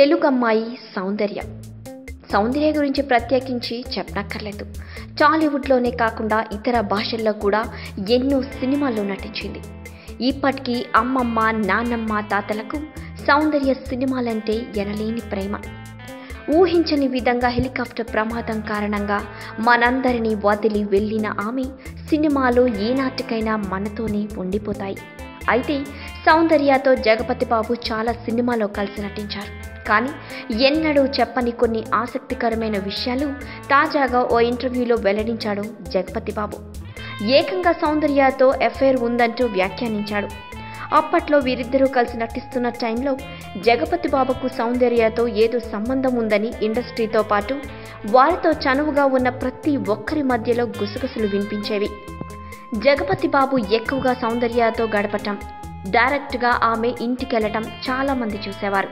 తెలుగు అమ్మాయి సౌందర్య గురించి ప్రత్యేకించి చెప్పనక్కర్లేదు. టాలీవుడ్లోనే కాకుండా ఇతర భాషల్లో కూడా ఎన్నో సినిమాల్లో నటించింది. ఇప్పటికీ అమ్మమ్మ, నాన్నమ్మ, తాతలకు సౌందర్య సినిమాలంటే ఎనలేని ప్రేమ. ఊహించని విధంగా హెలికాప్టర్ ప్రమాదం కారణంగా మనందరినీ వదిలి వెళ్ళిన ఆమె సినిమాలో ఏనాటికైనా మనతోనే ఉండిపోతాయి. అయితే సౌందర్యతో జగపతి బాబు చాలా సినిమాలో కలిసి నటించారు. కానీ ఎన్నడూ చెప్పని కొన్ని ఆసక్తికరమైన విషయాలు తాజాగా ఓ ఇంటర్వ్యూలో వెల్లడించాడు జగపతి బాబు. ఏకంగా సౌందర్యతో అఫైర్ ఉందంటూ వ్యాఖ్యానించాడు. అప్పట్లో వీరిద్దరూ కలిసి నటిస్తున్న టైంలో జగపతి బాబుకు సౌందర్యతో ఏదో సంబంధం ఉందని ఇండస్ట్రీతో పాటు వారితో చనువుగా ఉన్న ప్రతి ఒక్కరి మధ్యలో గుసగుసలు వినిపించేవి. జగపతి బాబు ఎక్కువగా సౌందర్యతో గడపటం, డైరెక్ట్గా ఆమె ఇంటికెళ్లటం చాలా మంది చూసేవారు.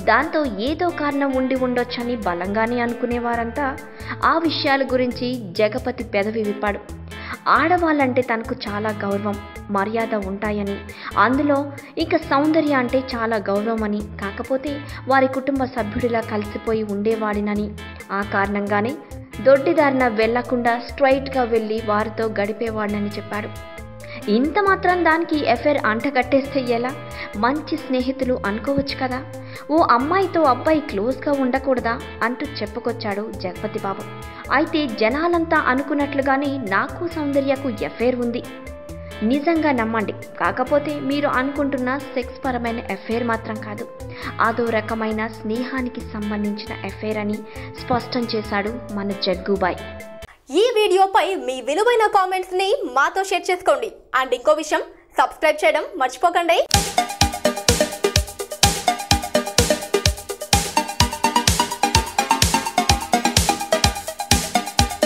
దాంతో ఏదో కారణం ఉండి ఉండొచ్చని బలంగానే అనుకునేవారంతా. ఆ విషయాల గురించి జగపతి పెదవి విప్పాడు. ఆడవాళ్ళంటే తనకు చాలా గౌరవం, మర్యాద ఉంటాయని, అందులో ఇక సౌందర్య అంటే చాలా గౌరవం అని, కాకపోతే వారి కుటుంబ సభ్యుడిలా కలిసిపోయి ఉండేవాడినని, ఆ కారణంగానే దొడ్డిదారిన వెళ్లకుండా స్ట్రైట్గా వెళ్ళి వారితో గడిపేవాడినని చెప్పాడు. ఇంత మాత్రం దానికి ఎఫైర్ అంటగట్టేస్తే ఎలా? మంచి స్నేహితులు అనుకోవచ్చు కదా. ఓ అమ్మాయితో అబ్బాయి క్లోజ్గా ఉండకూడదా అంటూ చెప్పుకొచ్చాడు జగపతి బాబు. అయితే జనాలంతా అనుకున్నట్లుగానే నాకు సౌందర్యకు ఎఫైర్ ఉంది. నిజంగా నమ్మండి. కాకపోతే మీరు అనుకుంటున్న సెక్స్ పరమైన ఎఫైర్ మాత్రం కాదు, అదో రకమైన స్నేహానికి సంబంధించిన ఎఫైర్ అని స్పష్టం చేశాడు మన జగ్గుబాయ్. ఈ వీడియోపై మీ విలువైన కామెంట్స్ ని మాతో షేర్ చేసుకోండి. అండ్ ఇంకో విషయం, సబ్స్క్రైబ్ చేయడం మర్చిపోకండి.